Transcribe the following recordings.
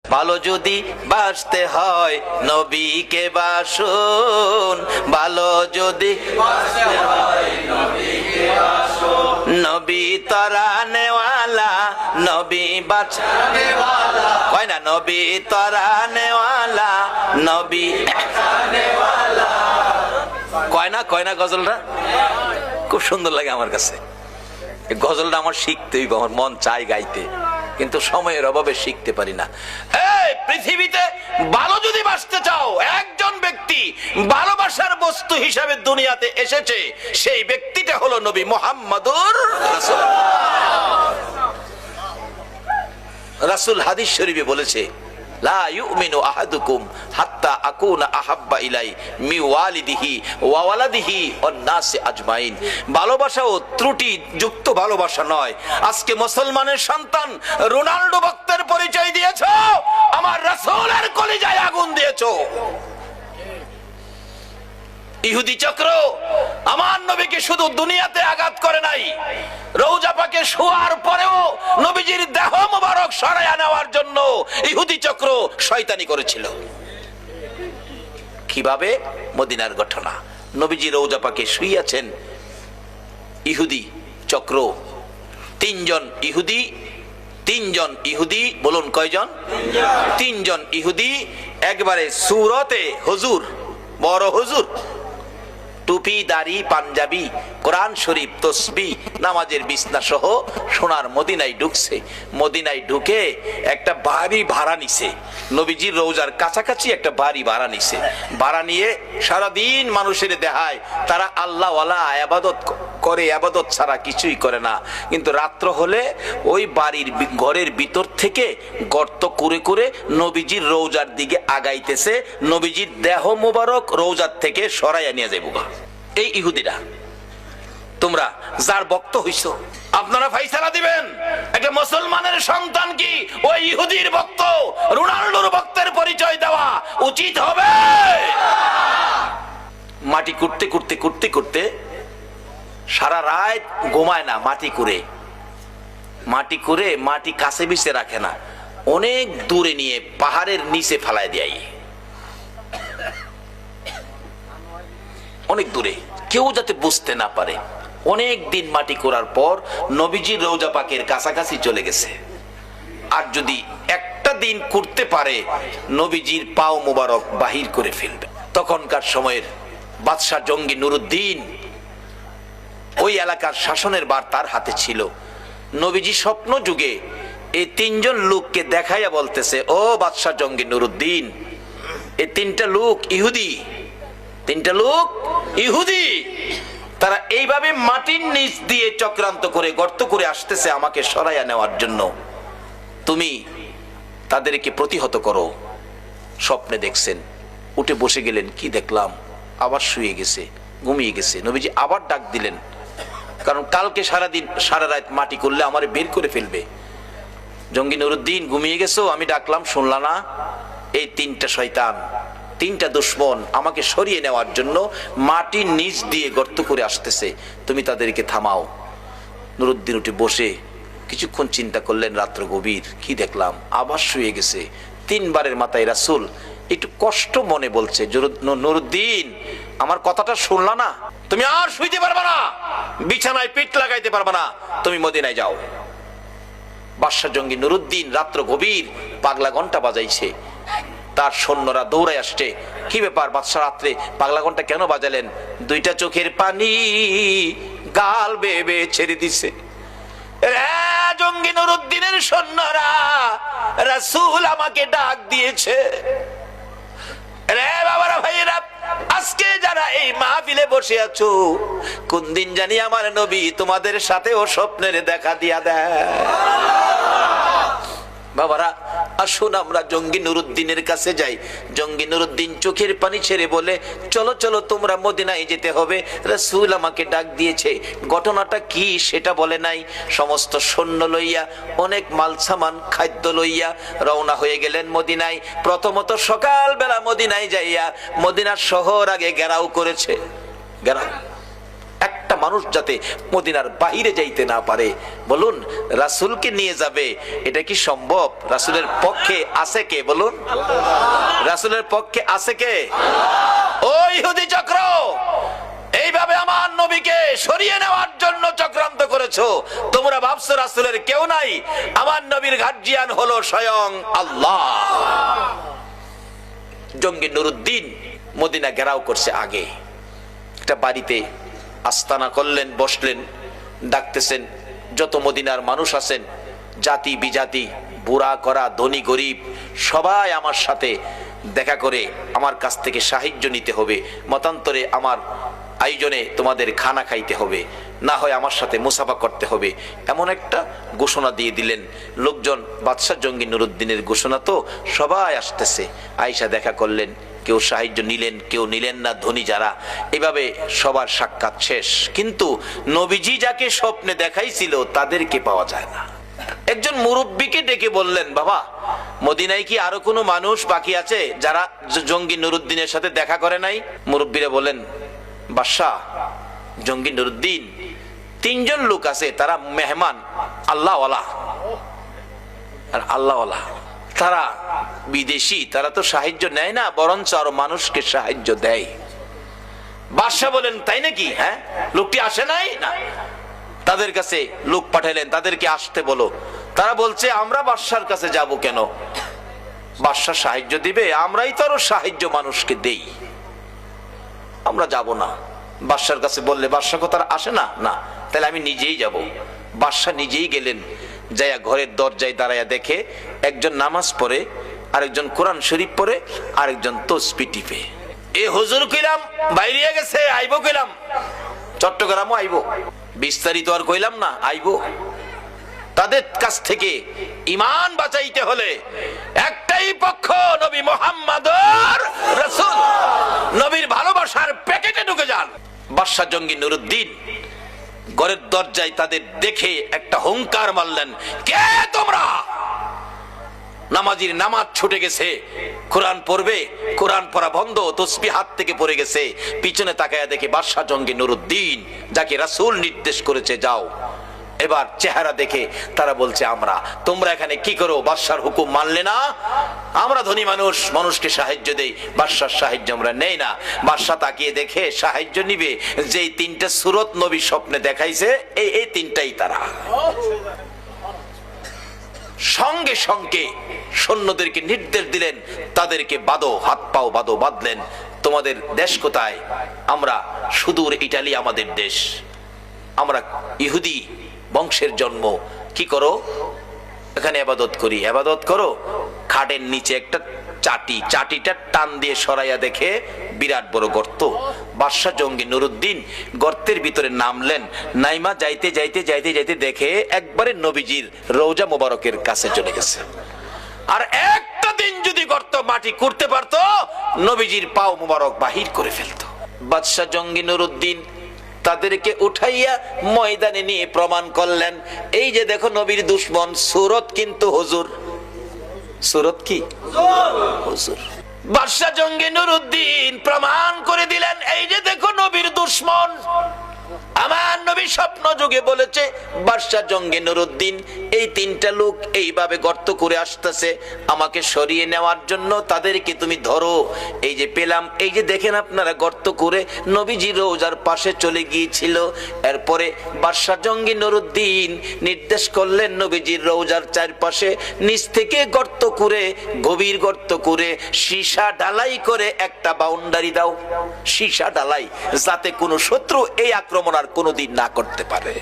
ভালো যদি বাসতে হয় নবীকে বাসুন, ভালো যদি নবী তরানেওয়ালা, নবী বাঁচানেওয়ালা, কয় না নবী তরানেওয়ালা, নবী কয় না গজলটা খুব সুন্দর লাগে আমার কাছে। গজলটা আমার শিখতে হইব, আমার মন চাই গাইতে, কিন্তু সময়ের অভাবে শিখতে পারি না। এই পৃথিবীতে ভালো যদি বাঁচতে চাও, একজন ব্যক্তি ভালোবাসার বস্তু হিসাবে দুনিয়াতে এসেছে, সেই ব্যক্তিটা হলো নবী মুহাম্মদুর রাসূল। রাসূল হাদিস শরীফে বলেছে, লা ইউমিনু আহাদুকুম হাত্তা আকুনা আহাব্বা ইলাই মি ওয়ালিদিহি ওয়া ওয়ালাদিহি ওয়ান নাসি আজমাইন। ভালোবাসা ও ত্রুটি যুক্ত ভালোবাসা নয়। আজকে মুসলমানের সন্তান রোনাল্ডো ভক্তের পরিচয় দিয়েছো, আমার রাসূলের কলিজায় আগুন দিয়েছো। ইহুদি চক্র আমার নবীকে শুধু দুনিয়াতে আঘাত করে নাই, রওজা পাকে শোয়ার পরেও নবীজির দেহ মোবারক সরাইয়া নেওয়ার জন্য ইহুদি চক্র শয়তানি করেছিল। কিভাবে? মদিনার ঘটনা। নবীজি রওজা পাকে শুইয়াছেন, ইহুদি চক্র তিনজন ইহুদি বলুন কয়জন? তিনজন ইহুদি একবারে সুরতে হুজুর, বড় হুজুর, টুপি দাড়ি পাঞ্জাবি, কোরআন শরীফ তসবিহ, নামাজের বিছনা সহ সোনার মদিনায় ঢুকছে। মদিনায় ঢুকে একটা বাড়ি ভাড়া নিছে, নবীজির রওজার কাছাকাছি একটা বাড়ি ভাড়া নিছে। ভাড়া নিয়ে সারাদিন মানুষের দেখায় তারা আল্লাহ ওয়ালা ইবাদত করে, ইবাদত ছাড়া কিছুই করে না। কিন্তু রাত্র হলে ওই বাড়ির ঘরের ভিতর থেকে গর্ত করে করে নবীজির রওজার দিকে আগাইতেছে, নবীজির দেহ মোবারক রওজার থেকে সরাইয়া নিয়ে যাইব। এই ইহুদিরা, তোমরা যার ভক্ত হইছো, আপনারা ফাইসালা দিবেন একটা মুসলমানের সন্তান কি ওই ইহুদির ভক্ত, রোনাল্ডোর ভক্তের পরিচয় দেওয়া উচিত হবে? মাটি করতে করতে করতে করতে সারা রাত ঘুমায় না, মাটি করে মাটি কাছে বিছে রাখে না, অনেক দূরে নিয়ে পাহাড়ের নিচে ফেলায় দেয়, অনেক দূরে, কেউ যাতে বুঝতে না পারে। অনেক দিন মাটি করার পর নবীজির রওজা পাকের কাছাকাছি চলে গেছে। আর যদি একটা দিন করতে পারে, নবীজির পাও মোবারক বাহির করে ফেলবে। তখনকার সময়ের বাদশাহ জঙ্গি নুরুদ্দিন, ওই এলাকার শাসনের ভার তার হাতে ছিল। নবীজি স্বপ্ন যুগে এই তিনজন লোককে দেখাইয়া বলতেছে, ও বাদশাহ জঙ্গি নুরুদ্দিন, এই তিনটা লোক ইহুদি, তারা এইভাবে মাটির নিচ দিয়ে চক্রান্ত করে গর্ত করে আসতেছে আমাকে সরাইয়া নেওয়ার জন্য, তুমি তাদেরকে প্রতিহত করো। স্বপ্নে দেখছেন, উঠে বসে গেলেন, কি দেখলাম, আবার শুয়ে গেছে, ঘুমিয়ে গেছে। নবীজি আবার ডাক দিলেন, কারণ কালকে সারাদিন সারা রাত মাটি করলে আমারে বের করে ফেলবে। জঙ্গি নুরুদ্দিন, ঘুমিয়ে গেছো, আমি ডাকলাম শুনলা না? এই তিনটা শয়তান, তিনটা দুশ্মন আমাকে সরিয়ে নেওয়ার জন্য মাটির নিচ দিয়ে গর্ত করে আসতেছে, তুমি তাদেরকে থামাও। নুরুদ্দিন উঠে বসে কিছুক্ষণ চিন্তা করলেন, রাত্র গভীর, কি দেখলাম, আবার শুয়ে গেছে। তিনবারের মাথায় রাসূল একটু কষ্ট মনে বলছে, নুরুদ্দিন আমার কথাটা শুনলা না? তুমি আর শুইতে পারবা না, বিছানায় পিঠ লাগাইতে পারবা না, তুমি মদিনায় যাও। বাদশা জঙ্গি নুরুদ্দিন রাত্র গভীর, পাগলা ঘন্টা বাজাইছে, তার সৈন্যরা দৌড়ায় আসছে। কি ব্যাপার বাদশা, রাত্রে পাগলা ঘন্টা কেন বাজালেন? দুইটা চোখের পানি গাল বেয়ে বেয়ে ছেড়ে দিছে। জঙ্গি নুরুদ্দিনের সৈন্যরা, রাসূল আমাকে ডাক দিয়েছে। রে বাবারা, ভাইয়েরা, আজকে যারা এই মাহফিলে বসে আছো, কোন দিন জানি আমার নবী তোমাদের সাথেও স্বপ্নের দেখা দিয়া দেয়। বাবারা, আসুন আমরা জঙ্গি নুরুদ্দিনের কাছে যাই। জঙ্গি নুরুদ্দিন চোখের পানি ছেড়ে বলে, চলো চলো তোমরা মদিনায় যেতে হবে, রাসূল আমাকে ডাক দিয়েছে। ঘটনাটা কি সেটা বলে নাই। সমস্ত সৈন্য লইয়া, অনেক মাল সামান খাদ্য লইয়া রওনা হয়ে গেলেন মদিনায়। প্রথমত সকালবেলা মদিনায় যাইয়া মদিনার শহর আগে ঘেরাও করেছে। ঘেরাও, একটা মানুষ যাতে মদিনার বাহিরে যাইতে না পারে। বলুন, রাসূলকে নিয়ে যাবে, এটা কি সম্ভব? রাসূলের পক্ষে আছে কে? বলুন, রাসূলের পক্ষে আছে কে? ও ইহুদি চক্র, এইভাবে আমার নবীকে সরিয়ে নেওয়ার জন্য চক্রান্ত করেছো। তোমরা ভাবছো রাসূলের কেউ নাই, আমার নবীর গার্জিয়ান হলো স্বয়ং আল্লাহ। জঙ্গি নুরুদ্দিন মদিনা ঘেরাও করছে। আগে একটা বাড়িতে আস্তানা করলেন, বসলেন, ডাকতেছেন যত মদিনার মানুষ আছেন, জাতি বিজাতি, বুড়া করা, ধনী গরিব, সবাই আমার সাথে দেখা করে আমার কাছ থেকে সাহায্য নিতে হবে, মতান্তরে আমার আয়োজনে তোমাদের খানা খাইতে হবে, না হয় আমার সাথে মুসাফা করতে হবে, এমন একটা ঘোষণা দিয়ে দিলেন। লোকজন বাদশাহ জঙ্গি নুরুদ্দিনের ঘোষণা তো সবাই আসতেছে। আয়েশা দেখা করলেন, কেউ সাহায্য নিলেন, কেউ নিলেন না, ধনী যারা। এভাবে সবার সাক্ষাৎ শেষ, কিন্তু নবীজি যাকে স্বপ্নে দেখাইছিল তাদেরকে পাওয়া যায় না। একজন মুরব্বীকে ডেকে বললেন, বাবা, মদিনায় কি আরো কোনো মানুষ বাকি আছে যারা জঙ্গি নুরুদ্দিনের সাথে দেখা করে নাই? মুরব্বীরা বলেন, বাদশাহ, জঙ্গি নুরুদ্দিন তিনজন লোক আছে, তারা মেহমান, আল্লাহওয়ালা। আর আল্লাহওয়ালা তারা বিদেশি, তারা তো সাহায্য নেয় না, বরঞ্চ আরো মানুষকে সাহায্য দেয়। বাদশাহ বলেন, তাই নাকি? হ্যাঁ, লোকটি আসে নাই না? তাদের কাছে লোক পাঠালেন, তাদেরকে আসতে বলো। তারা বলছে, আমরা বাদশার কাছে যাব কেন? বাদশা সাহায্য দিবে, আমরাই তো আরো সাহায্য মানুষকে দেই, আমরা যাব না। বাদশার কাছে বললে বাদশা কথা আসে না, না তাহলে আমি নিজেই যাব। বাদশা নিজেই গেলেন, যাইয়া ঘরের দরজায় দাঁড়াইয়া দেখে একজন নামাজ পড়ে, আরেকজন কোরআন শরীফ পড়ে, আরেকজন তসবিহ টিপে। এ হুজুর কইলাম বাইরে গেছে, আইবো কইলাম, চট্টগ্রামও আইবো, বিস্তারিত আর কইলাম না, আইবো। তাদের কাছ থেকে ঈমান বাঁচাইতে হলে একটাই পক্ষ, নবী মুহাম্মদুর রাসূল, নবীর ভালোবাসার প্যাকেটে ঢুকে যান। বাদশা জঙ্গি নুরুদ্দিন ঘরের দরজায় তাদের দেখে একটা হুঙ্কার মারলেন, কে তোমরা? নামাজির নামাজ ছুটে গেছে, কোরআন পড়বে, কোরআন পড়া বন্ধ, তসবিহ হাত থেকে পড়ে গেছে। পিছনে তাকায়া দেখে বাদশা জঙ্গি নুরুদ্দিন, যাকে রাসূল নির্দেশ করেছে যাও। এবার চেহারা দেখে তারা বলছে, আমরা, তোমরা এখানে কি করো? বাদশার হুকুম মানলে না? আমরা ধনী মানুষ, মানুষকে সাহায্য দেই, বাদশার সাহায্য আমরা নেই না। বাদশা তাকিয়ে দেখে সাহায্য নিবে যেই তিনটা সূরত নবী স্বপ্নে দেখাইছে, এই তিনটাই তারা। সঙ্গে সঙ্গে সৈন্যদেরকে নির্দেশ দিলেন, তাদেরকে বাঁধো, হাত পাও বাঁধো। বাঁধলেন। তোমাদের দেশ কোথায়? আমরা সুদূর ইটালি আমাদের দেশ, আমরা ইহুদি বংশের জন্ম। কি করো? এখানে ইবাদত করি। ইবাদত করো। খাটের নিচে একটা চাটি, চাটিটা টান দিয়ে সরাইয়া দেখে বিরাট বড় গর্ত। বাদশা জঙ্গি নুরুদ্দিন গর্তের ভিতরে নামলেন। নাইমা যাইতে যাইতে যাইতে যাইতে দেখে একবারে নবীজির রওজা মোবারকের কাছে চলে গেছে। আর একটা দিন যদি গর্ত মাটি করতে পারতো, নবীজির পাও মোবারক বাহির করে ফেলতো। বাদশা জঙ্গি নুরুদ্দিন তাদেরকে উঠাইয়া ময়দানে নিয়ে প্রমাণ করলেন, এই যে দেখো নবীর দুশমন, সূরত কিন্তু হুজুর। সূরত কি? হুজুর। বাদশা জঙ্গি নুরুদ্দিন প্রমাণ করে দিলেন, এই যে দেখো নবীর দুশমন। আমার নবী স্বপ্ন যুগে বলেছে, বাদশা জঙ্গি নুরুদ্দিন এই তিনটা লোক এইভাবে গর্ত করে আসতেছে, আমাকে সরিয়ে নেওয়ার জন্য তাদেরকে তুমি ধরো। এই যে পেলাম, এই যে দেখেন আপনারা গর্ত করে নবীজি রওজার পাশে চলে গিয়েছিল। এরপরে বাদশা জঙ্গি নুরুদ্দিন নির্দেশ করলেন, নবীজির রওজার চারপাশে নিচ থেকে গর্ত করে, গভীর গর্ত করে, সীসা ঢালাই করে একটা বাউন্ডারি দাও, সীসা ঢালাই, যাতে কোনো শত্রু এই আক্রমণ আর কোনোদিন না করতে পারে।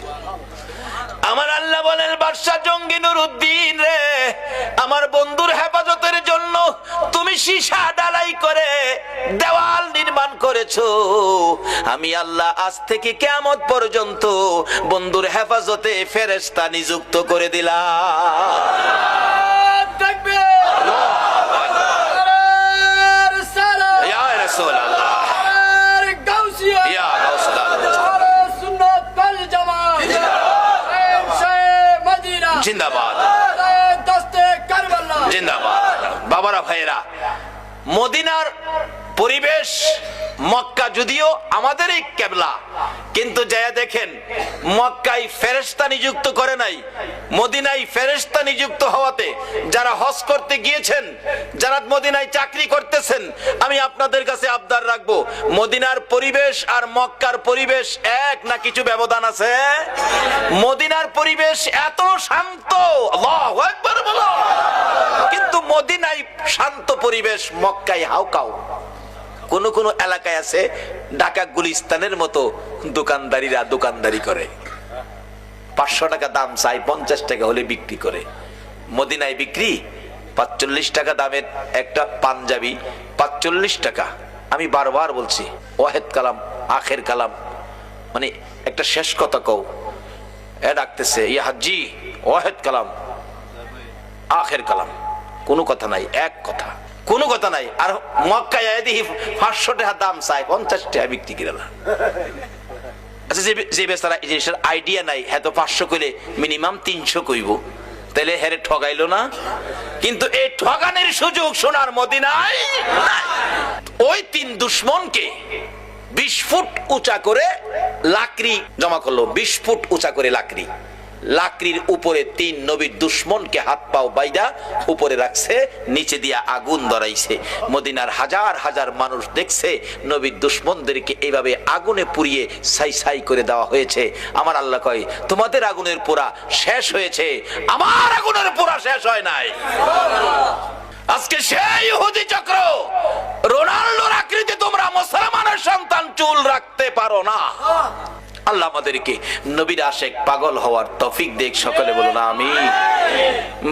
আমার আল্লাহ বলেন, বাদশা জঙ্গি নুরুদ্দিন রে, আমার বন্ধুর হেফাজতের জন্য তুমি সীসা ঢালাই করে দেওয়াল নির্মাণ করেছো। আমি আল্লাহ আজ থেকে কিয়ামত পর্যন্ত বন্ধুর হেফাজতে ফেরেশতা নিযুক্ত করে দিলাম। জিন্দাবাদ, জিন্দাবাদ। বাবারা ভাইয়েরা, মদিনার পরিবেশ মক্কা যদিও আমাদের এই কেবলা, কিন্তু যায়া দেখেন মক্কায় ফেরেশতা নিযুক্ত করে নাই, মদিনায় ফেরেশতা নিযুক্ত হওয়াতে যারা হজ করতে গিয়েছেন, যারা মদিনায় চাকরি করতেছেন, আমি আপনাদের কাছে আবদার রাখবো, মদিনার পরিবেশ আর মক্কার পরিবেশ এক না কিছু ব্যবধান আছে? মদিনার পরিবেশ এত শান্ত, আল্লাহু আকবার বলো, কিন্তু মদিনায় শান্ত পরিবেশ, মক্কায় হাউকাউ। কোন কোন এলাকায় আছে ঢাকা গুলিস্তানের মতো দোকানদারিরা দোকানদারি করে, 500 টাকা দাম চাই, 50 টাকা হলে বিক্রি করে। মদিনায় বিক্রি 45 টাকা দামের একটা পাঞ্জাবি, 45 টাকা। আমি বারবার বলছি, ওয়াহেদ কালাম আখের কালাম, মানে একটা শেষ কথা কও। এ ডাকতেছে, ইয়া হাজি ওয়াহেদ কালাম আখের কালাম, কোনো কথা নাই, এক কথা, কোনো কথা নাই। আর মক্কায় দেখি 500 টাকা দাম চাই, 50 টাকা বিক্রি করে না। আচ্ছা, যে বেচারা এই জিনিসের আইডিয়া নাই, হ্যাঁ তো 500 কইলে মিনিমাম 300 কইব, তাইলে হেরে ঠগাইলো না? কিন্তু এই ঠগানের সুযোগ সোনার মদিনায় নাই। ওই 3 দুশমনকে 20 ফুট উঁচা করে লাকড়ি জমা করলো, 20 ফুট উঁচা করে লাকড়ির উপরে 3 নবীর দুশমনকে হাত পাও বাইদা উপরে রাখছে, নিচে দিয়া আগুন ধরাইছে। মদিনার হাজার হাজার মানুষ দেখছে নবীর দুশমনদেরকে এইভাবে আগুনে পুড়িয়ে ছাই ছাই করে দেওয়া হয়েছে। আমার আল্লাহ কয়, তোমাদের আগুনের পোড়া শেষ হয়েছে, আমার আগুনের পোড়া শেষ হয় নাই। আজকে সেই ইহুদি চক্র, রোনাল্ডোর আকৃতি তোমরা মুসলমানের সন্তান চুল রাখতে পারো না। আল্লাহ আমাদেরকে নবীর আশেক পাগল হওয়ার তৌফিক দেখ, সকলে বলুন আমিন।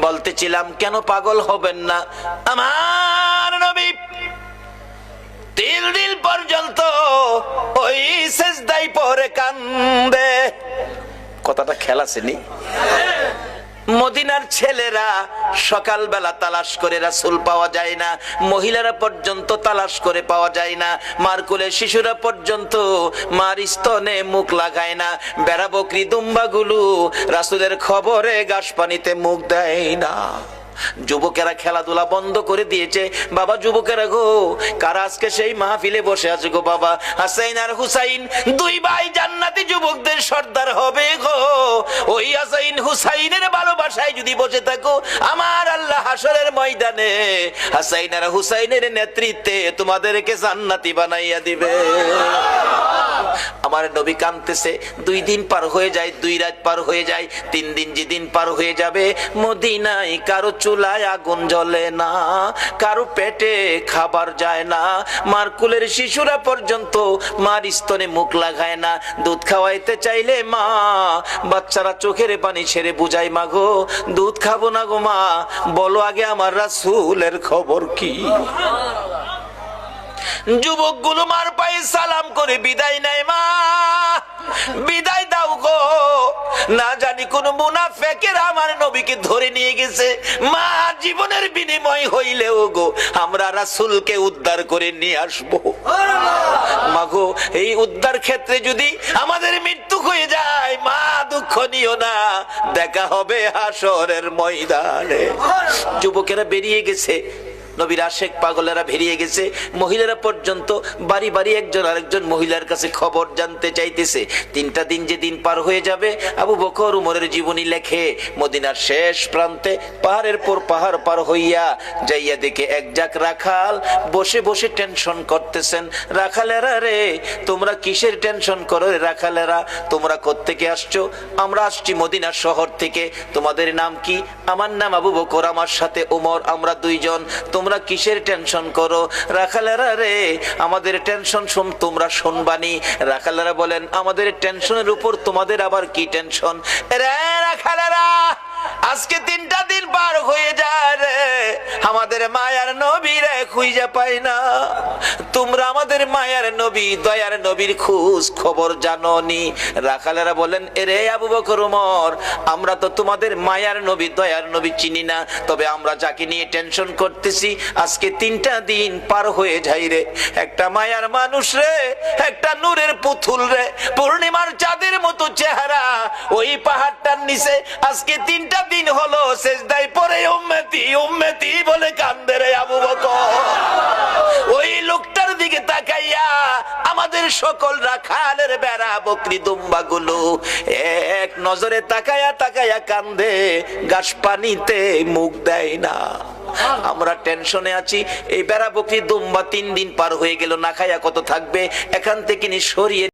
বলতেছিলাম কেন পাগল হবেন না? আমার নবী 3 দিন পর্যন্ত ওই সিজদায় পড়ে কান্দে। কথাটা খেয়াল আসেনি? মদিনার ছেলেরা সকালবেলা তালাশ করে রাসূল পাওয়া যায় না, মহিলারা পর্যন্ত তালাশ করে পাওয়া যায় না, মার কোলে শিশুরা পর্যন্ত মার স্তনে মুখ লাগায় না, বেড়া বকরি দুম্বাগুলো রাসূলের খবরে ঘাস পানিতে মুখ দেয় না। যুবকেরা খেলাধুলা বন্ধ করে দিয়েছে। বাবা যুবকেরা গো, কারা আজকে সেই মাহফিলে বসে আছে গো? বাবা হাসাইন আর হুসাইন 2 ভাই জান্নাতি যুবকদের সর্দার হবে গো। ওই হাসাইন হুসাইনের ভালোবাসায় যদি বসে থাকো, আমার আল্লাহ হাসরের ময়দানে হাসাইন আর হুসাইনের নেতৃত্বে তোমাদেরকে জান্নাতি বানাইয়া দিবে। আমার নবী কাঁদতেছে। 2 দিন পার হয়ে যায়, 2 রাত পার হয়ে যায়, 3 দিন যেদিন পার হয়ে যাবে, মদিনায় কারো চুলায় আগুন জ্বলে না, কারো পেটে খাবার যায় না, মার কুলের শিশুরা পর্যন্ত মার স্তনে মুখ লাগায় না। দুধ খাওয়াইতে চাইলে মা, বাচ্চারা চোখের পানি ছেড়ে বুঝায়, মা গো দুধ খাবো না গো মা, বলো আগে আমার রাসূলের খবর কি? যুবকগুলো মার পায়ে সালাম করে বিদায় নেয়, মা বিদায় দাও গো, না জানি কোন মুনাফিকের আমার নবীকে ধরে নিয়ে গেছে। মা জীবনের বিনিময় হইলেও গো আমরা রাসূলকে উদ্ধার করে নিয়ে আসবো। মা গো এই উদ্ধার ক্ষেত্রে যদি আমাদের মৃত্যু হয়ে যায়, মা দুঃখ নিও না, দেখা হবে হাসরের ময়দানে। যুবকেরা বেরিয়ে গেছে, নবীর আশেক পাগলেরা বেরিয়ে গেছে, মহিলারা পর্যন্ত বাড়ি বাড়ি একজন আরেকজন মহিলার কাছে খবর জানতে চাইতেছে। 3টা দিন যে দিন পার হয়ে যাবে, আবু বকর উমরের জীবনী লেখে মদিনার শেষ প্রান্তে পাহাড়ের পর পাহাড় পার হইয়া যাইয়া দেখে এক জাক রাখাল বসে বসে টেনশন করতেছেন। রাখালেরা রে, তোমরা কিসের টেনশন করো রে রাখালেরা? তোমরা কোত্থেকে আসছো? আমরা আসছি মদিনা শহর থেকে। তোমাদের নাম কি? আমার নাম আবু বকর, আমার সাথে উমর, আমরা 2 জন। তোমরা কিসের টেনশন করো? রাখালেরা রে, আমাদের টেনশন তোমরা শুনবানি। রাখালেরা বলেন, আমাদের টেনশনের উপর তোমাদের আবার কি টেনশন? রে রাখালেরা, আজকে 3টা দিন পার হয়ে যায় রে, আমাদের মায়ার নবী রে খুঁজে পাই না। তোমরা আমাদের মায়ার নবী, দয়ার নবীর খোঁজ খবর জানোনি? রাখালেরা বলেন, এরে আবু বকর উমর, আমরা তো তোমাদের মায়ার নবী দয়ার নবী চিনি না, তবে আমরা যাকে নিয়ে টেনশন করতেছি আজকে 3টা দিন পার হয়ে যায় রে, একটা মায়ার মানুষ রে, একটা নূরের পুতুল রে, পূর্ণিমার চাঁদের মতো চেহারা, ওই পাহাড়টার নিচে আজকে 3টা দিন হলো সিজদায় পড়ে উম্মতি উম্মতি বলে কান্দে রে আবু বকর। ওই লোকটার আমাদের সকল রাখালের বেড়া বকরি দুম্বা গুলো এক নজরে তাকায়া তাকায়া কান্দে, গাছ পানিতে মুখ দেয় না। আমরা টেনশনে আছি, এই বেড়া বকরি দুম্বা 3 দিন পার হয়ে গেল, না খায়া কত থাকবে, এখান থেকে সরিয়ে